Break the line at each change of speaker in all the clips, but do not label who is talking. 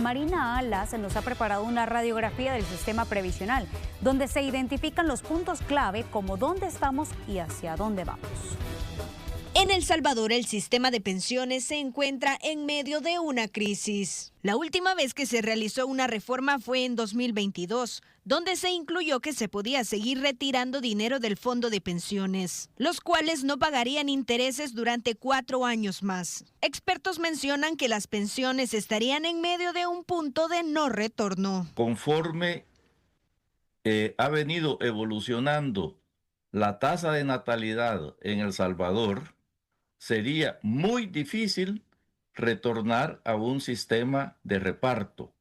Marina Alas nos ha preparado una radiografía del sistema previsional, donde se identifican los puntos clave como dónde estamos y hacia dónde vamos.
En El Salvador, el sistema de pensiones se encuentra en medio de una crisis. La última vez que se realizó una reforma fue en 2022, donde se incluyó que se podía seguir retirando dinero del fondo de pensiones, los cuales no pagarían intereses durante 4 años más. Expertos mencionan que las pensiones estarían en medio de un punto de no retorno.
Conforme ha venido evolucionando la tasa de natalidad en El Salvador, sería muy difícil retornar a un sistema de reparto,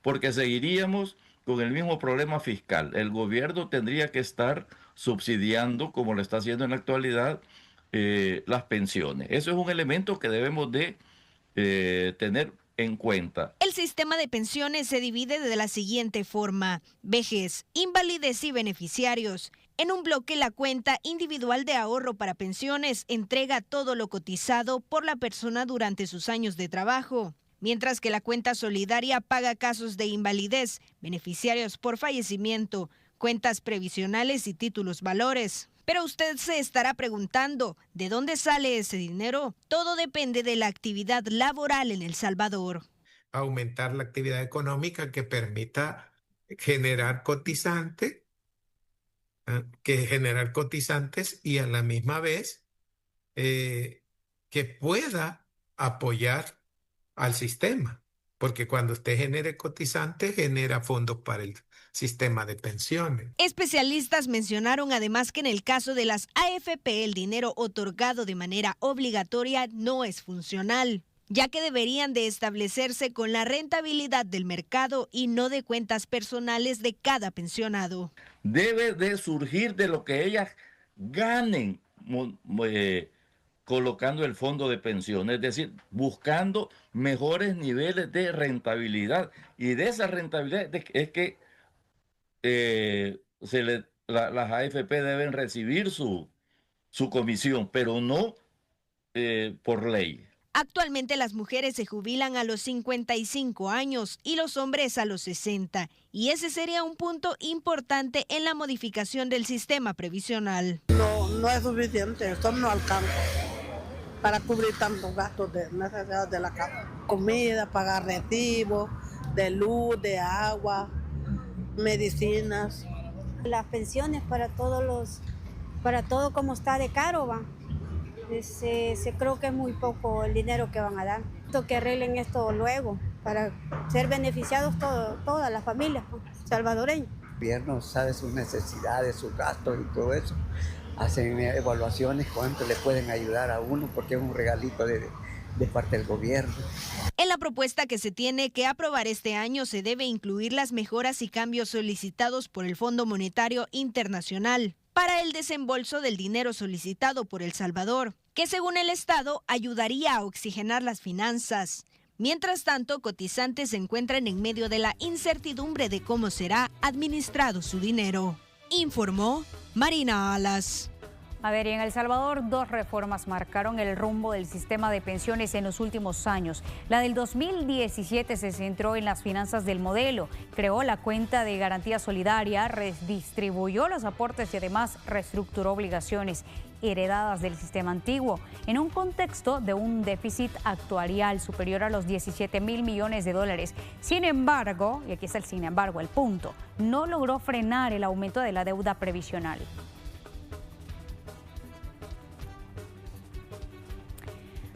porque seguiríamos con el mismo problema fiscal. El gobierno tendría que estar subsidiando, como lo está haciendo en la actualidad, las pensiones. Eso es un elemento que debemos de tener en cuenta.
El sistema de pensiones se divide de la siguiente forma: vejez, invalidez y beneficiarios. En un bloque, la cuenta individual de ahorro para pensiones entrega todo lo cotizado por la persona durante sus años de trabajo, mientras que la cuenta solidaria paga casos de invalidez, beneficiarios por fallecimiento, cuentas previsionales y títulos valores. Pero usted se estará preguntando, ¿de dónde sale ese dinero? Todo depende de la actividad laboral en El Salvador.
Aumentar la actividad económica que permita generar cotizantes y a la misma vez que pueda apoyar al sistema. Porque cuando usted genere cotizantes, genera fondos para el sistema de pensiones.
Especialistas mencionaron además que en el caso de las AFP, el dinero otorgado de manera obligatoria no es funcional, ya que deberían de establecerse con la rentabilidad del mercado y no de cuentas personales de cada pensionado.
Debe de surgir de lo que ellas ganen colocando el fondo de pensiones, es decir, buscando mejores niveles de rentabilidad. Y de esa rentabilidad es que las AFP deben recibir su comisión, pero no por ley.
Actualmente las mujeres se jubilan a los 55 años y los hombres a los 60, y ese sería un punto importante en la modificación del sistema previsional.
No es suficiente, esto no alcanza para cubrir tantos gastos necesarios de la casa. Comida, pagar recibos de luz, de agua, medicinas.
Las pensiones para todo como está de caro, va. Se creo que es muy poco el dinero que van a dar. Que arreglen esto luego para ser beneficiados todas las familias salvadoreñas.
El gobierno sabe sus necesidades, sus gastos y todo eso. Hacen evaluaciones cuánto le pueden ayudar a uno porque es un regalito de parte del gobierno.
En la propuesta que se tiene que aprobar este año se debe incluir las mejoras y cambios solicitados por el Fondo Monetario Internacional para el desembolso del dinero solicitado por El Salvador, que según el Estado ayudaría a oxigenar las finanzas. Mientras tanto, cotizantes se encuentran en medio de la incertidumbre de cómo será administrado su dinero. Informó Marina Alas.
A ver, y en El Salvador, 2 reformas marcaron el rumbo del sistema de pensiones en los últimos años. La del 2017 se centró en las finanzas del modelo, creó la cuenta de garantía solidaria, redistribuyó los aportes y además reestructuró obligaciones heredadas del sistema antiguo, en un contexto de un déficit actuarial superior a los 17,000 millones de dólares. Sin embargo, y aquí está el sin embargo, el punto, no logró frenar el aumento de la deuda previsional.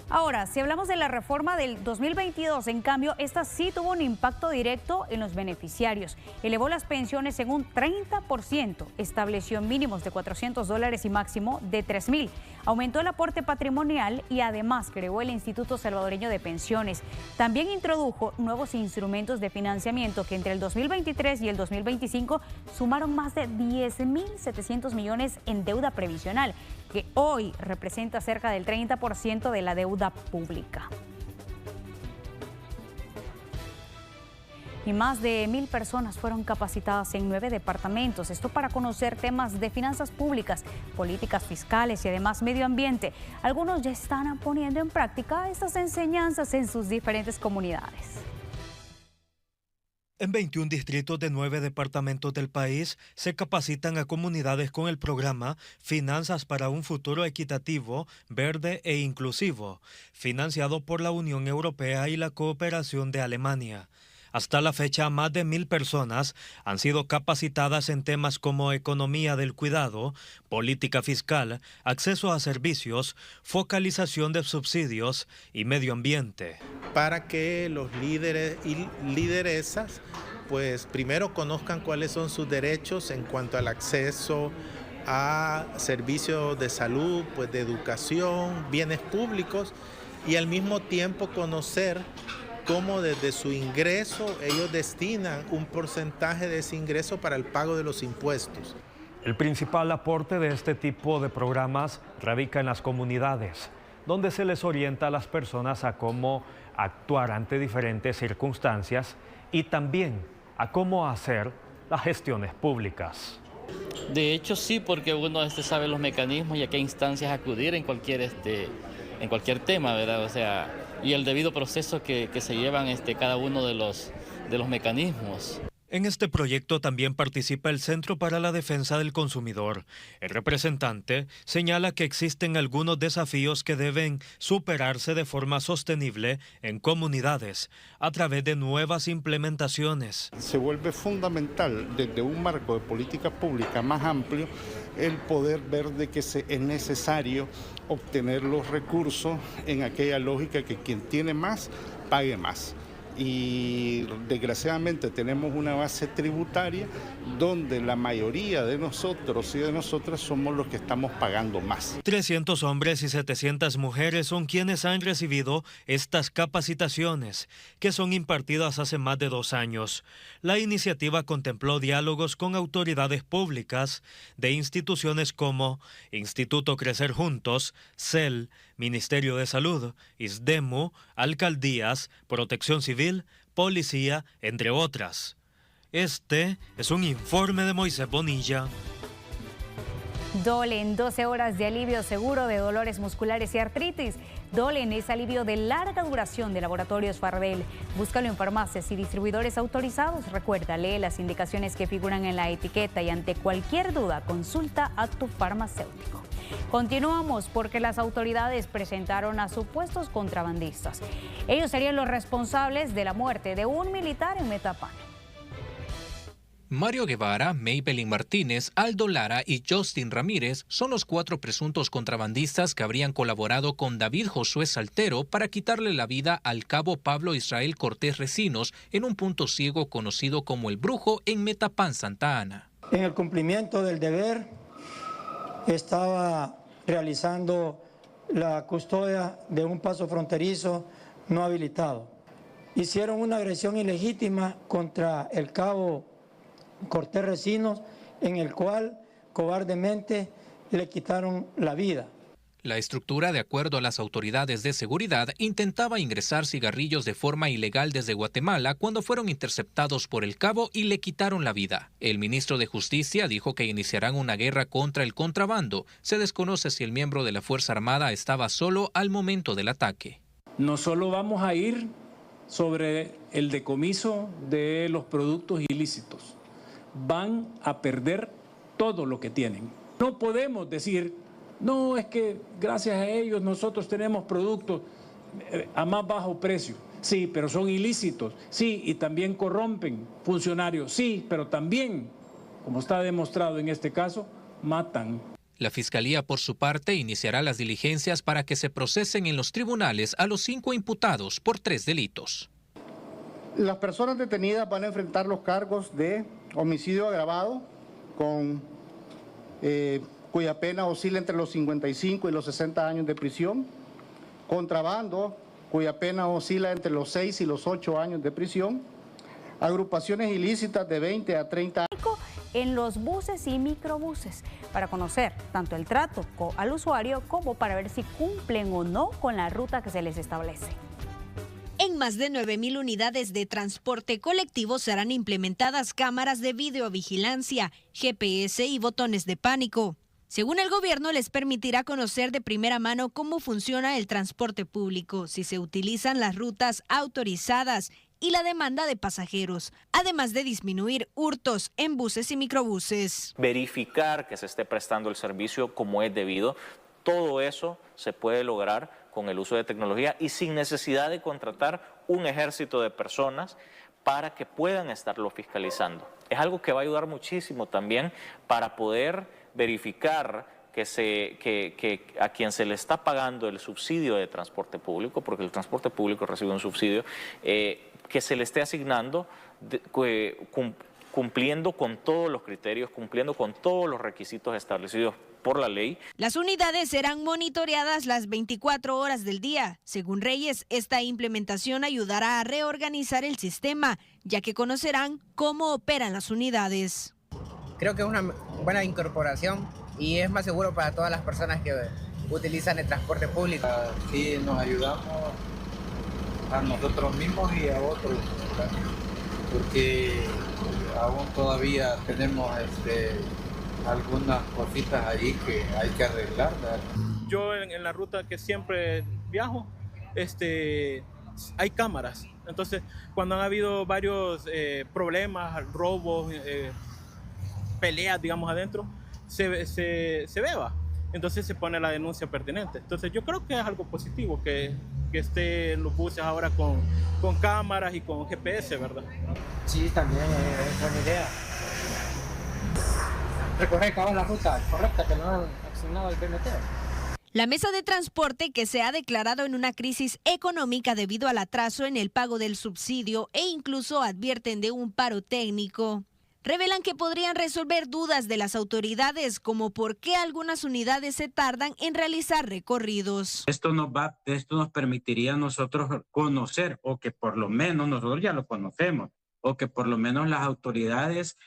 Ahora, si hablamos de la reforma del 2022, en cambio, esta sí tuvo un impacto directo en los beneficiarios. Elevó las pensiones en un 30%, estableció mínimos de $400 y máximo de 3,000. Aumentó el aporte patrimonial y además creó el Instituto Salvadoreño de Pensiones. También introdujo nuevos instrumentos de financiamiento que entre el 2023 y el 2025 sumaron más de 10,700 millones en deuda previsional, que hoy representa cerca del 30% de la deuda pública. Y más de 1,000 personas fueron capacitadas en 9 departamentos. Esto para conocer temas de finanzas públicas, políticas fiscales y además medio ambiente. Algunos ya están poniendo en práctica estas enseñanzas en sus diferentes comunidades.
En 21 distritos de 9 departamentos del país se capacitan a comunidades con el programa Finanzas para un Futuro Equitativo, Verde e Inclusivo, financiado por la Unión Europea y la Cooperación de Alemania. Hasta la fecha, más de 1,000 personas han sido capacitadas en temas como economía del cuidado, política fiscal, acceso a servicios, focalización de subsidios y medio ambiente.
Para que los líderes y lideresas, pues primero conozcan cuáles son sus derechos en cuanto al acceso a servicios de salud, pues de educación, bienes públicos, y al mismo tiempo conocer cómo desde su ingreso ellos destinan un porcentaje de ese ingreso para el pago de los impuestos.
El principal aporte de este tipo de programas radica en las comunidades, donde se les orienta a las personas a cómo actuar ante diferentes circunstancias y también a cómo hacer las gestiones públicas.
De hecho sí, porque uno sabe los mecanismos y a qué instancias acudir en cualquier tema, ¿verdad? O sea, y el debido proceso que se llevan cada uno de los mecanismos.
En este proyecto también participa el Centro para la Defensa del Consumidor. El representante señala que existen algunos desafíos que deben superarse de forma sostenible en comunidades a través de nuevas implementaciones.
Se vuelve fundamental desde un marco de política pública más amplio el poder ver de que es necesario obtener los recursos en aquella lógica que quien tiene más, pague más. Y desgraciadamente tenemos una base tributaria donde la mayoría de nosotros y de nosotras somos los que estamos pagando más.
300 hombres y 700 mujeres son quienes han recibido estas capacitaciones, que son impartidas hace más de 2 años. La iniciativa contempló diálogos con autoridades públicas de instituciones como Instituto Crecer Juntos, CEL, Ministerio de Salud, ISDEMU, alcaldías, Protección Civil, Policía, entre otras. Este es un informe de Moisés Bonilla.
Dolen, 12 horas de alivio seguro de dolores musculares y artritis. Dolen es alivio de larga duración de Laboratorios Fardel. Búscalo en farmacias y distribuidores autorizados. Recuerda, lee las indicaciones que figuran en la etiqueta y ante cualquier duda consulta a tu farmacéutico. Continuamos porque las autoridades presentaron a supuestos contrabandistas. Ellos serían los responsables de la muerte de un militar en Metapán.
Mario Guevara, Maybelline Martínez, Aldo Lara y Justin Ramírez son los 4 presuntos contrabandistas que habrían colaborado con David Josué Saltero para quitarle la vida al cabo Pablo Israel Cortés Recinos en un punto ciego conocido como El Brujo en Metapán, Santa Ana.
En el cumplimiento del deber, estaba realizando la custodia de un paso fronterizo no habilitado. Hicieron una agresión ilegítima contra el cabo Cortés Recinos, en el cual cobardemente le quitaron la vida.
La estructura, de acuerdo a las autoridades de seguridad, intentaba ingresar cigarrillos de forma ilegal desde Guatemala cuando fueron interceptados por el cabo y le quitaron la vida. El ministro de Justicia dijo que iniciarán una guerra contra el contrabando. Se desconoce si el miembro de la Fuerza Armada estaba solo al momento del ataque.
No solo vamos a ir sobre el decomiso de los productos ilícitos, van a perder todo lo que tienen. No podemos decir, no, es que gracias a ellos nosotros tenemos productos a más bajo precio. Sí, pero son ilícitos. Sí, y también corrompen funcionarios. Sí, pero también, como está demostrado en este caso, matan.
La Fiscalía, por su parte, iniciará las diligencias para que se procesen en los tribunales a los 5 imputados por 3 delitos.
Las personas detenidas van a enfrentar los cargos de homicidio agravado, cuya pena oscila entre los 55 y los 60 años de prisión, contrabando, cuya pena oscila entre los 6 y los 8 años de prisión, agrupaciones ilícitas de 20 a 30 años.
En los buses y microbuses, para conocer tanto el trato al usuario como para ver si cumplen o no con la ruta que se les establece.
En más de 9,000 unidades de transporte colectivo serán implementadas cámaras de videovigilancia, GPS y botones de pánico. Según el gobierno, les permitirá conocer de primera mano cómo funciona el transporte público, si se utilizan las rutas autorizadas y la demanda de pasajeros, además de disminuir hurtos en buses y microbuses.
Verificar que se esté prestando el servicio como es debido, todo eso se puede lograr con el uso de tecnología y sin necesidad de contratar un ejército de personas para que puedan estarlo fiscalizando. Es algo que va a ayudar muchísimo también para poder verificar que a quien se le está pagando el subsidio de transporte público, porque el transporte público recibe un subsidio, que se le esté asignando cumpliendo con todos los criterios, cumpliendo con todos los requisitos establecidos por la ley.
Las unidades serán monitoreadas las 24 horas del día. Según Reyes, esta implementación ayudará a reorganizar el sistema, ya que conocerán cómo operan las unidades.
Creo que es una buena incorporación y es más seguro para todas las personas que utilizan el transporte público.
Sí, nos ayudamos a nosotros mismos y a otros, ¿verdad? Porque aún todavía tenemos algunas cositas ahí que hay que arreglar, ¿verdad?
Yo en la ruta que siempre viajo, hay cámaras. Entonces, cuando han habido varios problemas, robos, peleas, digamos, adentro, se veba. Entonces se pone la denuncia pertinente. Entonces yo creo que es algo positivo que estén los buses ahora con cámaras y con GPS, ¿verdad?
Sí, también es buena idea. Recorrer la ruta correcta que no han asignado el BMT.
La mesa de transporte, que se ha declarado en una crisis económica debido al atraso en el pago del subsidio e incluso advierten de un paro técnico, revelan que podrían resolver dudas de las autoridades, como por qué algunas unidades se tardan en realizar recorridos.
Esto nos permitiría a nosotros conocer, o que por lo menos nosotros ya lo conocemos, o que por lo menos las autoridades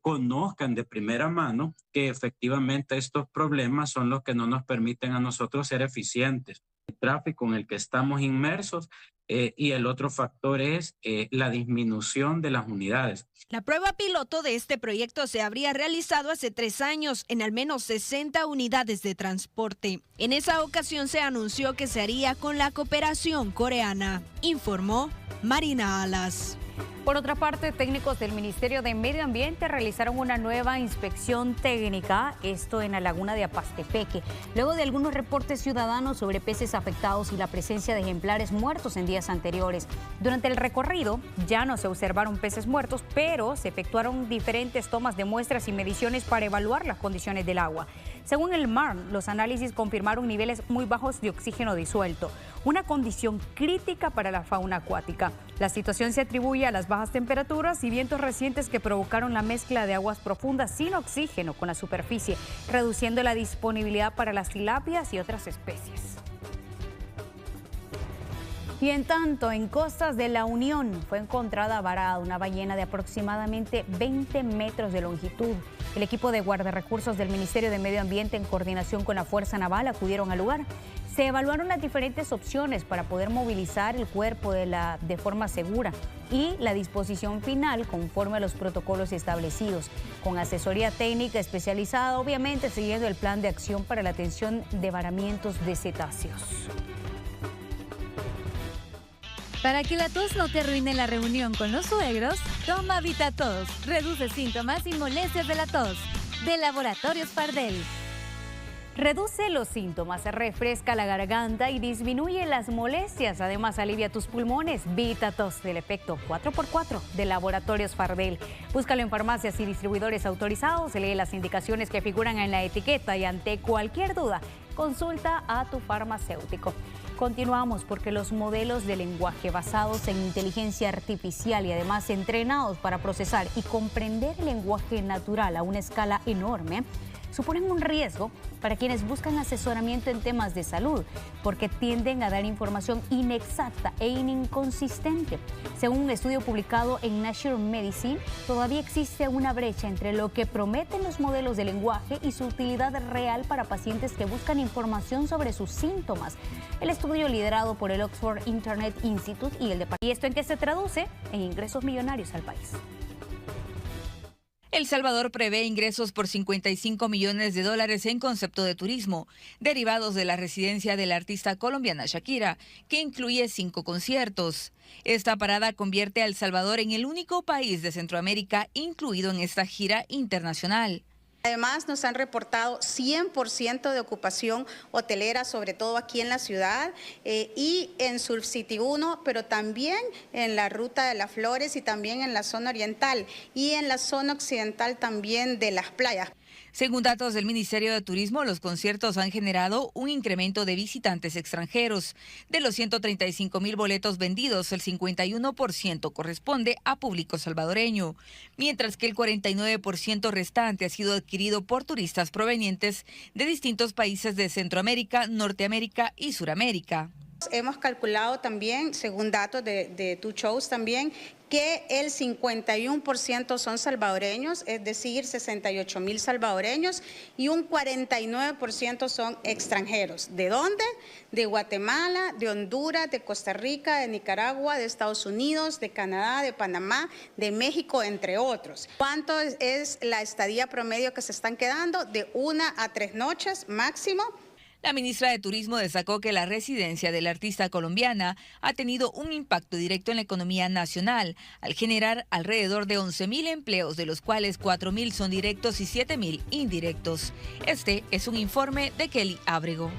conozcan de primera mano que efectivamente estos problemas son los que no nos permiten a nosotros ser eficientes. El tráfico en el que estamos inmersos y el otro factor es la disminución de las unidades.
La prueba piloto de este proyecto se habría realizado hace 3 años en al menos 60 unidades de transporte. En esa ocasión se anunció que se haría con la cooperación coreana, informó Marina Alas.
Por otra parte, técnicos del Ministerio de Medio Ambiente realizaron una nueva inspección técnica, esto en la laguna de Apastepeque, luego de algunos reportes ciudadanos sobre peces afectados y la presencia de ejemplares muertos en días anteriores. Durante el recorrido ya no se observaron peces muertos, pero se efectuaron diferentes tomas de muestras y mediciones para evaluar las condiciones del agua. Según el MARN, los análisis confirmaron niveles muy bajos de oxígeno disuelto, una condición crítica para la fauna acuática. La situación se atribuye a las bajas temperaturas y vientos recientes que provocaron la mezcla de aguas profundas sin oxígeno con la superficie, reduciendo la disponibilidad para las tilapias y otras especies. Y en tanto, en costas de La Unión fue encontrada varada una ballena de aproximadamente 20 metros de longitud. El equipo de guardarrecursos del Ministerio de Medio Ambiente, en coordinación con la Fuerza Naval, acudieron al lugar. Se evaluaron las diferentes opciones para poder movilizar el cuerpo de forma segura y la disposición final conforme a los protocolos establecidos, con asesoría técnica especializada, obviamente siguiendo el plan de acción para la atención de varamientos de cetáceos.
Para que la tos no te arruine la reunión con los suegros, toma VitaTos. Reduce síntomas y molestias de la tos. De Laboratorios Fardel.
Reduce los síntomas, refresca la garganta y disminuye las molestias. Además, alivia tus pulmones. VitaTos, del efecto 4x4 de Laboratorios Fardel. Búscalo en farmacias y distribuidores autorizados. Lee las indicaciones que figuran en la etiqueta y ante cualquier duda, consulta a tu farmacéutico. Continuamos porque los modelos de lenguaje basados en inteligencia artificial y además entrenados para procesar y comprender el lenguaje natural a una escala enorme suponen un riesgo para quienes buscan asesoramiento en temas de salud, porque tienden a dar información inexacta e inconsistente. Según un estudio publicado en Nature Medicine, todavía existe una brecha entre lo que prometen los modelos de lenguaje y su utilidad real para pacientes que buscan información sobre sus síntomas. El estudio, liderado por el Oxford Internet Institute y el departamento. ¿Y esto en qué se traduce? En ingresos millonarios al país.
El Salvador prevé ingresos por $55 millones en concepto de turismo, derivados de la residencia de la artista colombiana Shakira, que incluye 5 conciertos. Esta parada convierte a El Salvador en el único país de Centroamérica incluido en esta gira internacional.
Además, nos han reportado 100% de ocupación hotelera, sobre todo aquí en la ciudad y en Surf City 1, pero también en la Ruta de las Flores y también en la zona oriental y en la zona occidental también de las playas.
Según datos del Ministerio de Turismo, los conciertos han generado un incremento de visitantes extranjeros. De los 135,000 boletos vendidos, el 51% corresponde a público salvadoreño, mientras que el 49% restante ha sido adquirido por turistas provenientes de distintos países de Centroamérica, Norteamérica y Suramérica.
Hemos calculado también, según datos de Two Shows también, que el 51% son salvadoreños, es decir, 68,000 salvadoreños, y un 49% son extranjeros. ¿De dónde? De Guatemala, de Honduras, de Costa Rica, de Nicaragua, de Estados Unidos, de Canadá, de Panamá, de México, entre otros. ¿Cuánto es la estadía promedio que se están quedando? De 1 a 3 noches máximo.
La ministra de Turismo destacó que la residencia de la artista colombiana ha tenido un impacto directo en la economía nacional, al generar alrededor de 11,000 empleos, de los cuales 4,000 son directos y 7,000 indirectos. Este es un informe de Kelly Ábrego.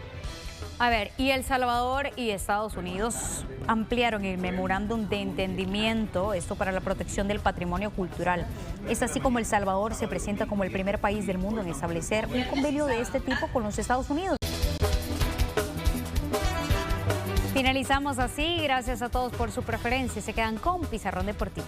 A ver, y El Salvador y Estados Unidos ampliaron el memorándum de entendimiento, esto para la protección del patrimonio cultural. Es así como El Salvador se presenta como el primer país del mundo en establecer un convenio de este tipo con los Estados Unidos. Finalizamos así, gracias a todos por su preferencia. Se quedan con Pizarrón Deportivo.